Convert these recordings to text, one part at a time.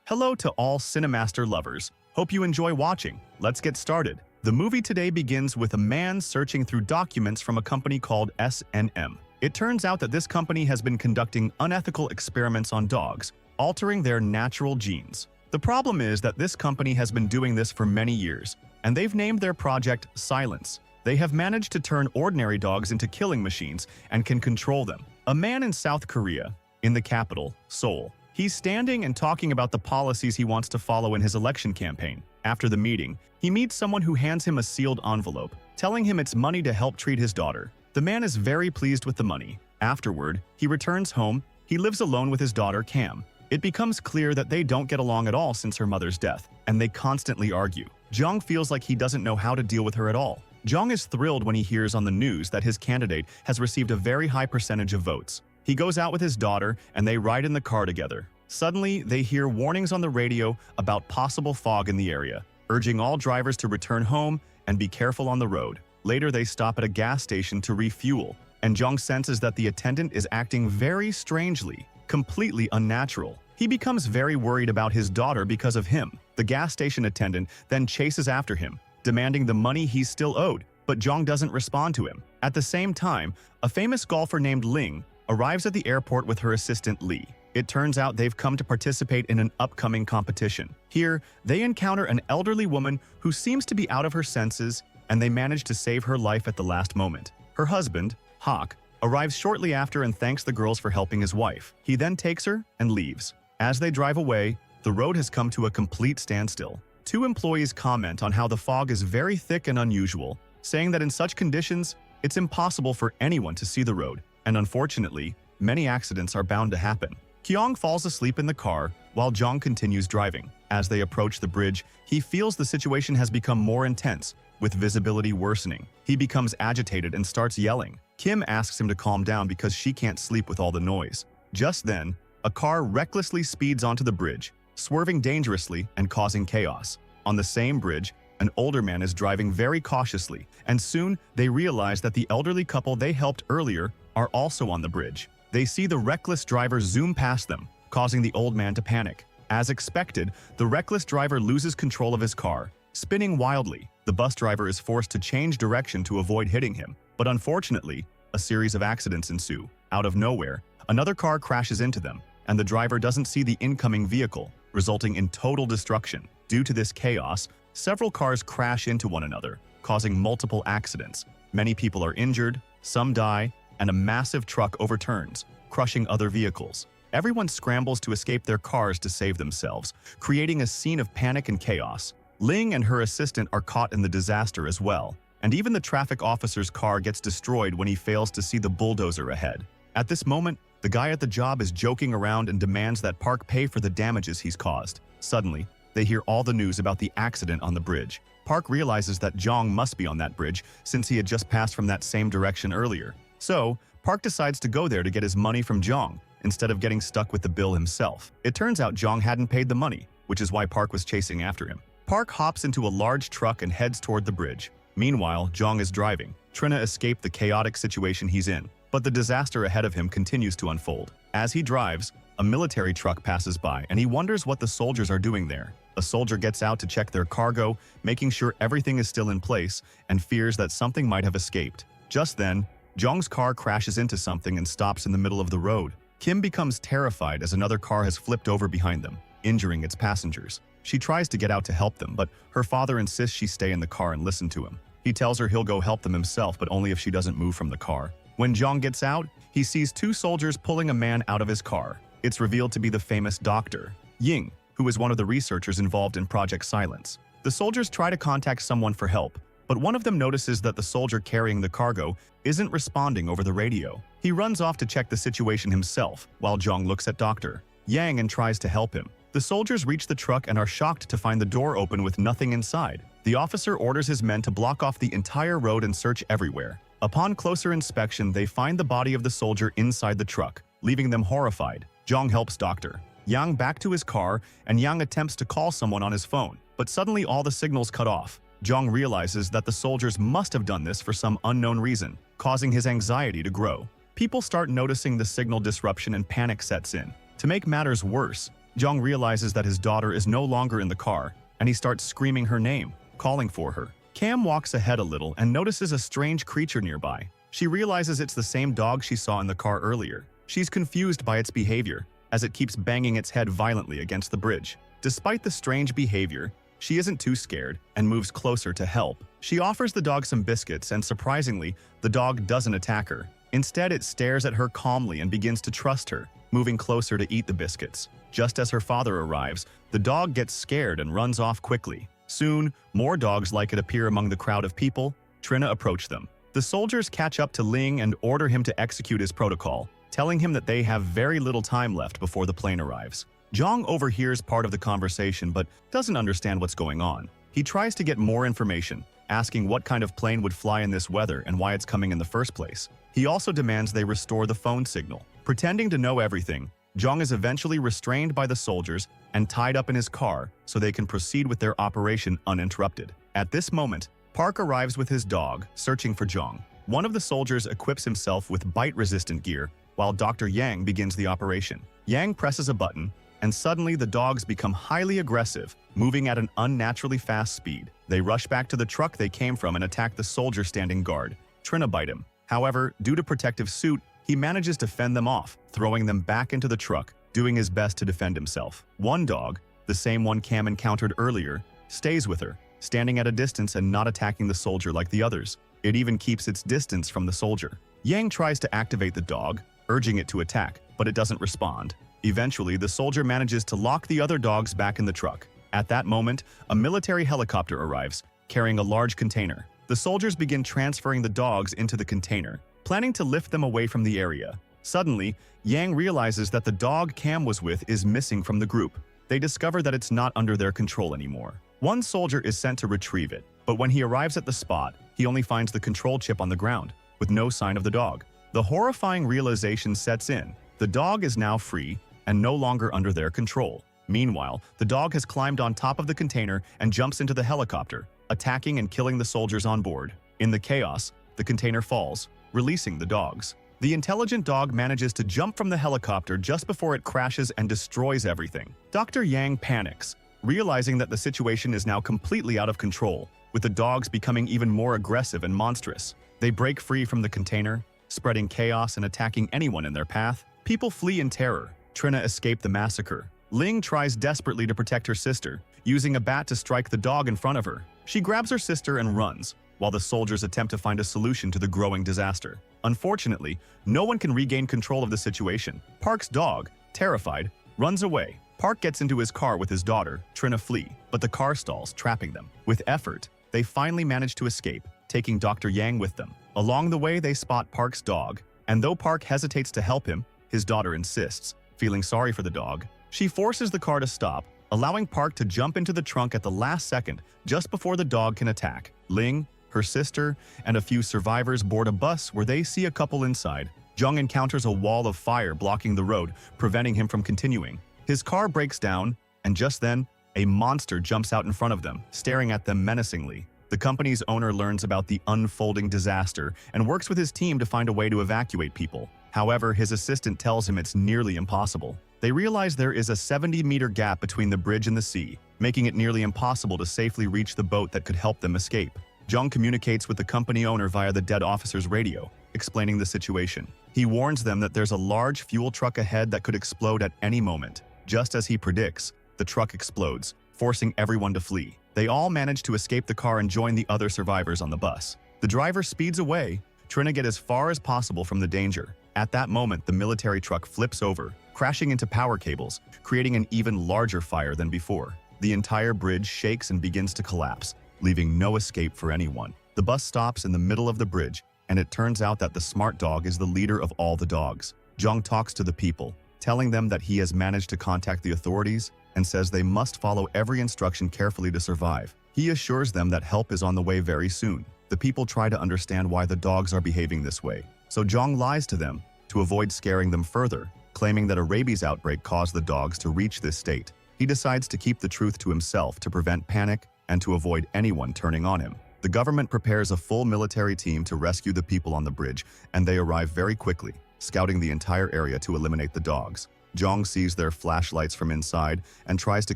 Hello to all Cinemaster lovers. Hope you enjoy watching. Let's get started. The movie today begins with a man searching through documents from a company called S&M. It turns out that this company has been conducting unethical experiments on dogs, altering their natural genes. The problem is that this company has been doing this for many years, and they've named their project Silence. They have managed to turn ordinary dogs into killing machines and can control them. A man in South Korea, in the capital, Seoul. He's standing and talking about the policies he wants to follow in his election campaign. After the meeting, he meets someone who hands him a sealed envelope, telling him it's money to help treat his daughter. The man is very pleased with the money. Afterward, he returns home. He lives alone with his daughter, Cam. It becomes clear that they don't get along at all since her mother's death, and they constantly argue. Jong feels like he doesn't know how to deal with her at all. Jong is thrilled when he hears on the news that his candidate has received a very high percentage of votes. He goes out with his daughter, and they ride in the car together. Suddenly, they hear warnings on the radio about possible fog in the area, urging all drivers to return home and be careful on the road. Later, they stop at a gas station to refuel, and Jong senses that the attendant is acting very strangely, completely unnatural. He becomes very worried about his daughter because of him. The gas station attendant then chases after him, demanding the money he's still owed, but Jong doesn't respond to him. At the same time, a famous golfer named Ling arrives at the airport with her assistant Lee. It turns out they've come to participate in an upcoming competition. Here, they encounter an elderly woman who seems to be out of her senses, and they manage to save her life at the last moment. Her husband, Hawk, arrives shortly after and thanks the girls for helping his wife. He then takes her and leaves. As they drive away, the road has come to a complete standstill. Two employees comment on how the fog is very thick and unusual, saying that in such conditions, it's impossible for anyone to see the road, and unfortunately, many accidents are bound to happen. Kyung falls asleep in the car while Jong continues driving. As they approach the bridge, he feels the situation has become more intense, with visibility worsening. He becomes agitated and starts yelling. Kim asks him to calm down because she can't sleep with all the noise. Just then, a car recklessly speeds onto the bridge, swerving dangerously and causing chaos. On the same bridge, an older man is driving very cautiously, and soon they realize that the elderly couple they helped earlier are also on the bridge. They see the reckless driver zoom past them, causing the old man to panic. As expected, the reckless driver loses control of his car, spinning wildly. The bus driver is forced to change direction to avoid hitting him, but unfortunately, a series of accidents ensue. Out of nowhere, another car crashes into them, and the driver doesn't see the incoming vehicle, resulting in total destruction. Due to this chaos, several cars crash into one another, causing multiple accidents. Many people are injured, some die, and a massive truck overturns, crushing other vehicles. Everyone scrambles to escape their cars to save themselves, creating a scene of panic and chaos. Ling and her assistant are caught in the disaster as well, and even the traffic officer's car gets destroyed when he fails to see the bulldozer ahead. At this moment, the guy at the job is joking around and demands that Park pay for the damages he's caused. Suddenly, they hear all the news about the accident on the bridge. Park realizes that Jong must be on that bridge since he had just passed from that same direction earlier. So, Park decides to go there to get his money from Jong, instead of getting stuck with the bill himself. It turns out Jong hadn't paid the money, which is why Park was chasing after him. Park hops into a large truck and heads toward the bridge. Meanwhile, Jong is driving, trying to escape the chaotic situation he's in, but the disaster ahead of him continues to unfold. As he drives, a military truck passes by and he wonders what the soldiers are doing there. A soldier gets out to check their cargo, making sure everything is still in place, and fears that something might have escaped. Just then, Jong's car crashes into something and stops in the middle of the road. Kim becomes terrified as another car has flipped over behind them, injuring its passengers. She tries to get out to help them, but her father insists she stay in the car and listen to him. He tells her he'll go help them himself, but only if she doesn't move from the car. When Jong gets out, he sees two soldiers pulling a man out of his car. It's revealed to be the famous Dr. Ying, who is one of the researchers involved in Project Silence. The soldiers try to contact someone for help, but one of them notices that the soldier carrying the cargo isn't responding over the radio. He runs off to check the situation himself, while Jong looks at Dr. Yang and tries to help him. The soldiers reach the truck and are shocked to find the door open with nothing inside. The officer orders his men to block off the entire road and search everywhere. Upon closer inspection, they find the body of the soldier inside the truck, leaving them horrified. Jong helps Dr. Yang back to his car, and Yang attempts to call someone on his phone, but suddenly all the signals cut off. Jong realizes that the soldiers must have done this for some unknown reason, causing his anxiety to grow. People start noticing the signal disruption and panic sets in. To make matters worse, Jong realizes that his daughter is no longer in the car, and he starts screaming her name, calling for her. Cam walks ahead a little and notices a strange creature nearby. She realizes it's the same dog she saw in the car earlier. She's confused by its behavior, as it keeps banging its head violently against the bridge. Despite the strange behavior, she isn't too scared and moves closer to help. She offers the dog some biscuits, and surprisingly, the dog doesn't attack her. Instead, it stares at her calmly and begins to trust her, moving closer to eat the biscuits. Just as her father arrives, the dog gets scared and runs off quickly. Soon, more dogs like it appear among the crowd of people. Trina approach them. The soldiers catch up to Ling and order him to execute his protocol, telling him that they have very little time left before the plane arrives. Jong overhears part of the conversation but doesn't understand what's going on. He tries to get more information, asking what kind of plane would fly in this weather and why it's coming in the first place. He also demands they restore the phone signal. Pretending to know everything, Jong is eventually restrained by the soldiers and tied up in his car so they can proceed with their operation uninterrupted. At this moment, Park arrives with his dog, searching for Jong. One of the soldiers equips himself with bite-resistant gear, while Dr. Yang begins the operation. Yang presses a button, and suddenly the dogs become highly aggressive, moving at an unnaturally fast speed. They rush back to the truck they came from and attack the soldier standing guard. Trina bite him. However, due to protective suit, he manages to fend them off, throwing them back into the truck, doing his best to defend himself. One dog, the same one Cam encountered earlier, stays with her, standing at a distance and not attacking the soldier like the others. It even keeps its distance from the soldier. Yang tries to activate the dog, urging it to attack, but it doesn't respond. Eventually, the soldier manages to lock the other dogs back in the truck. At that moment, a military helicopter arrives, carrying a large container. The soldiers begin transferring the dogs into the container, planning to lift them away from the area. Suddenly, Yang realizes that the dog Cam was with is missing from the group. They discover that it's not under their control anymore. One soldier is sent to retrieve it, but when he arrives at the spot, he only finds the control chip on the ground, with no sign of the dog. The horrifying realization sets in. The dog is now free and no longer under their control. Meanwhile, the dog has climbed on top of the container and jumps into the helicopter, attacking and killing the soldiers on board. In the chaos, the container falls, releasing the dogs. The intelligent dog manages to jump from the helicopter just before it crashes and destroys everything. Dr. Yang panics, realizing that the situation is now completely out of control, with the dogs becoming even more aggressive and monstrous. They break free from the container, spreading chaos and attacking anyone in their path. People flee in terror. Trina escaped the massacre. Ling tries desperately to protect her sister, using a bat to strike the dog in front of her. She grabs her sister and runs, while the soldiers attempt to find a solution to the growing disaster. Unfortunately, no one can regain control of the situation. Park's dog, terrified, runs away. Park gets into his car with his daughter, Trina flee, but the car stalls, trapping them. With effort, they finally manage to escape, taking Dr. Yang with them. Along the way, they spot Park's dog, and though Park hesitates to help him, his daughter insists, feeling sorry for the dog. She forces the car to stop, allowing Park to jump into the trunk at the last second, just before the dog can attack. Ling, her sister, and a few survivors board a bus where they see a couple inside. Jung encounters a wall of fire blocking the road, preventing him from continuing. His car breaks down, and just then, a monster jumps out in front of them, staring at them menacingly. The company's owner learns about the unfolding disaster and works with his team to find a way to evacuate people. However, his assistant tells him it's nearly impossible. They realize there is a 70-meter gap between the bridge and the sea, making it nearly impossible to safely reach the boat that could help them escape. Jung communicates with the company owner via the dead officer's radio, explaining the situation. He warns them that there's a large fuel truck ahead that could explode at any moment. Just as he predicts, the truck explodes, forcing everyone to flee. They all manage to escape the car and join the other survivors on the bus. The driver speeds away, trying to get as far as possible from the danger. At that moment, the military truck flips over, crashing into power cables, creating an even larger fire than before. The entire bridge shakes and begins to collapse, leaving no escape for anyone. The bus stops in the middle of the bridge, and it turns out that the smart dog is the leader of all the dogs. Jung talks to the people, telling them that he has managed to contact the authorities and says they must follow every instruction carefully to survive. He assures them that help is on the way very soon. The people try to understand why the dogs are behaving this way, so Jung lies to them to avoid scaring them further, claiming that a rabies outbreak caused the dogs to reach this state. He decides to keep the truth to himself to prevent panic and to avoid anyone turning on him. The government prepares a full military team to rescue the people on the bridge, and they arrive very quickly, scouting the entire area to eliminate the dogs. Jong sees their flashlights from inside and tries to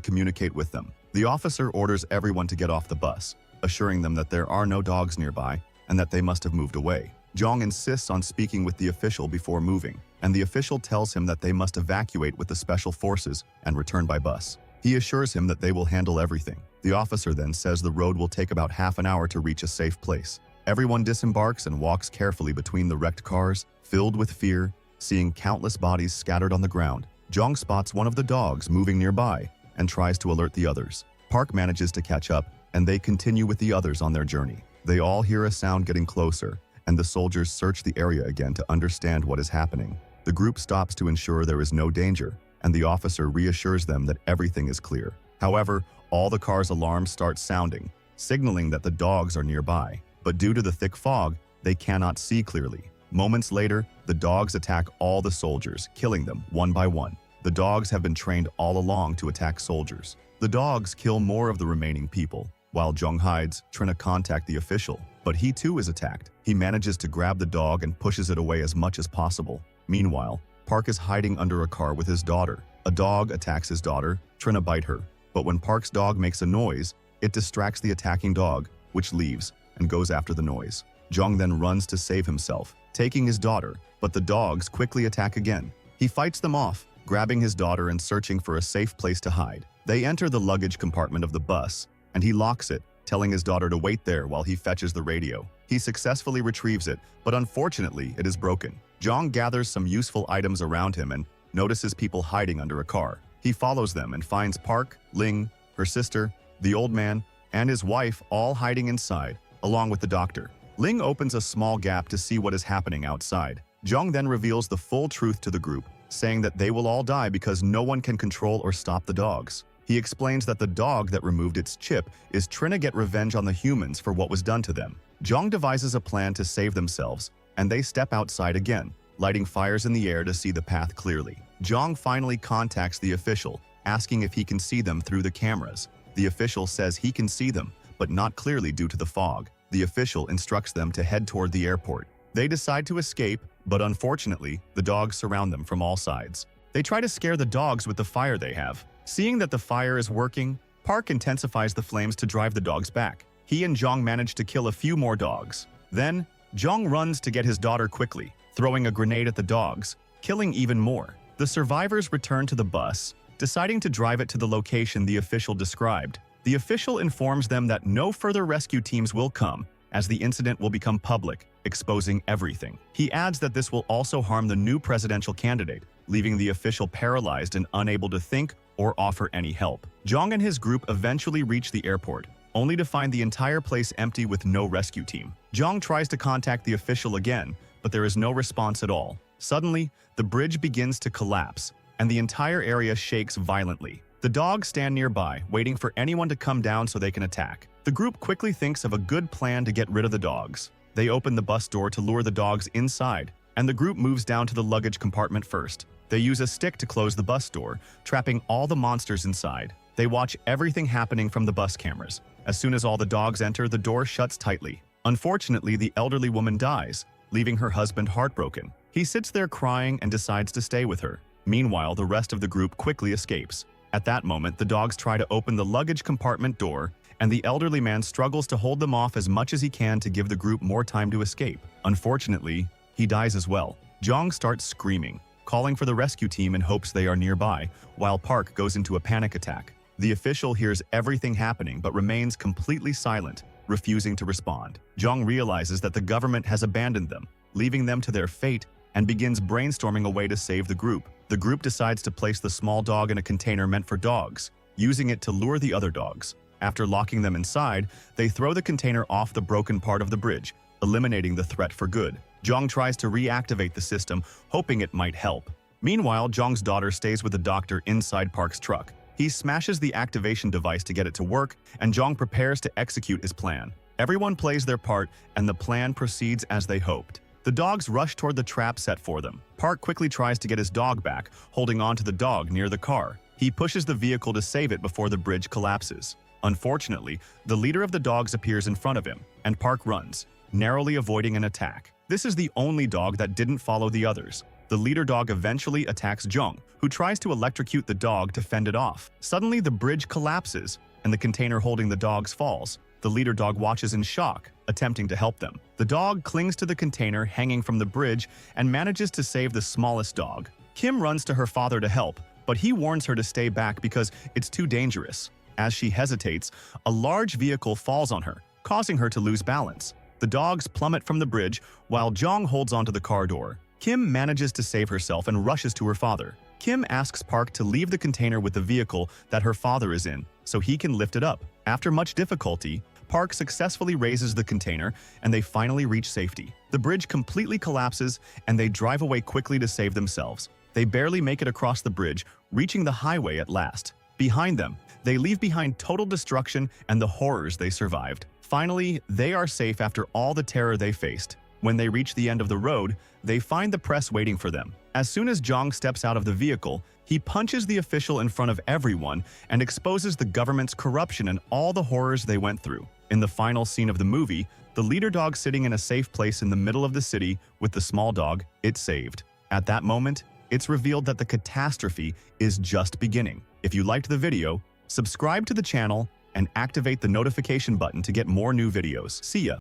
communicate with them. The officer orders everyone to get off the bus, assuring them that there are no dogs nearby and that they must have moved away. Jong insists on speaking with the official before moving, and the official tells him that they must evacuate with the special forces and return by bus. He assures him that they will handle everything. The officer then says the road will take about half an hour to reach a safe place. Everyone disembarks and walks carefully between the wrecked cars, filled with fear, seeing countless bodies scattered on the ground. Jong spots one of the dogs moving nearby and tries to alert the others. Park manages to catch up, and they continue with the others on their journey. They all hear a sound getting closer, and the soldiers search the area again to understand what is happening. The group stops to ensure there is no danger, and the officer reassures them that everything is clear. However, all the cars' alarms start sounding, signaling that the dogs are nearby. But due to the thick fog, they cannot see clearly. Moments later, the dogs attack all the soldiers, killing them one by one. The dogs have been trained all along to attack soldiers. The dogs kill more of the remaining people. While Jong hides, trying to contact the official, but he too is attacked. He manages to grab the dog and pushes it away as much as possible. Meanwhile, Park is hiding under a car with his daughter. A dog attacks his daughter, trying to bite her. But when Park's dog makes a noise, it distracts the attacking dog, which leaves and goes after the noise. Jong then runs to save himself, taking his daughter, but the dogs quickly attack again. He fights them off, grabbing his daughter and searching for a safe place to hide. They enter the luggage compartment of the bus, and he locks it, telling his daughter to wait there while he fetches the radio. He successfully retrieves it, but unfortunately it is broken. Jong gathers some useful items around him and notices people hiding under a car. He follows them and finds Park, Ling, her sister, the old man, and his wife all hiding inside, along with the doctor. Ling opens a small gap to see what is happening outside. Jong then reveals the full truth to the group, saying that they will all die because no one can control or stop the dogs. He explains that the dog that removed its chip is trying to get revenge on the humans for what was done to them. Jong devises a plan to save themselves, and they step outside again, lighting fires in the air to see the path clearly. Jong finally contacts the official, asking if he can see them through the cameras. The official says he can see them, but not clearly due to the fog. The official instructs them to head toward the airport. They decide to escape, but unfortunately, the dogs surround them from all sides. They try to scare the dogs with the fire they have. Seeing that the fire is working, Park intensifies the flames to drive the dogs back. He and Jong manage to kill a few more dogs. Then, Jong runs to get his daughter quickly, throwing a grenade at the dogs, killing even more. The survivors return to the bus, deciding to drive it to the location the official described. The official informs them that no further rescue teams will come, as the incident will become public, exposing everything. He adds that this will also harm the new presidential candidate, leaving the official paralyzed and unable to think or offer any help. Jong and his group eventually reach the airport, only to find the entire place empty with no rescue team. Jong tries to contact the official again, but there is no response at all. Suddenly, the bridge begins to collapse, and the entire area shakes violently. The dogs stand nearby, waiting for anyone to come down so they can attack. The group quickly thinks of a good plan to get rid of the dogs. They open the bus door to lure the dogs inside, and the group moves down to the luggage compartment first. They use a stick to close the bus door, trapping all the monsters inside. They watch everything happening from the bus cameras. As soon as all the dogs enter, the door shuts tightly. Unfortunately, the elderly woman dies, leaving her husband heartbroken. He sits there crying and decides to stay with her. Meanwhile, the rest of the group quickly escapes. At that moment, the dogs try to open the luggage compartment door, and the elderly man struggles to hold them off as much as he can to give the group more time to escape. Unfortunately, he dies as well. Jong starts screaming, calling for the rescue team in hopes they are nearby, while Park goes into a panic attack. The official hears everything happening but remains completely silent, refusing to respond. Jong realizes that the government has abandoned them, leaving them to their fate, and begins brainstorming a way to save the group. The group decides to place the small dog in a container meant for dogs, using it to lure the other dogs. After locking them inside, they throw the container off the broken part of the bridge, eliminating the threat for good. Jong tries to reactivate the system, hoping it might help. Meanwhile, Jong's daughter stays with the doctor inside Park's truck. He smashes the activation device to get it to work, and Jong prepares to execute his plan. Everyone plays their part, and the plan proceeds as they hoped. The dogs rush toward the trap set for them. Park quickly tries to get his dog back, holding on to the dog near the car. He pushes the vehicle to save it before the bridge collapses. Unfortunately, the leader of the dogs appears in front of him, and Park runs, narrowly avoiding an attack. This is the only dog that didn't follow the others. The leader dog eventually attacks Jung, who tries to electrocute the dog to fend it off. Suddenly, the bridge collapses, and the container holding the dogs falls. The leader dog watches in shock, attempting to help them. The dog clings to the container hanging from the bridge and manages to save the smallest dog. Kim runs to her father to help, but he warns her to stay back because it's too dangerous. As she hesitates, a large vehicle falls on her, causing her to lose balance. The dogs plummet from the bridge while Jung holds onto the car door. Kim manages to save herself and rushes to her father. Kim asks Park to leave the container with the vehicle that her father is in, so he can lift it up. After much difficulty, Park successfully raises the container and they finally reach safety. The bridge completely collapses and they drive away quickly to save themselves. They barely make it across the bridge, reaching the highway at last. Behind them, they leave behind total destruction and the horrors they survived. Finally, they are safe after all the terror they faced. When they reach the end of the road, they find the press waiting for them. As soon as Jung steps out of the vehicle, he punches the official in front of everyone and exposes the government's corruption and all the horrors they went through. In the final scene of the movie, the leader dog sitting in a safe place in the middle of the city with the small dog it saved. At that moment, it's revealed that the catastrophe is just beginning. If you liked the video, subscribe to the channel and activate the notification button to get more new videos. See ya!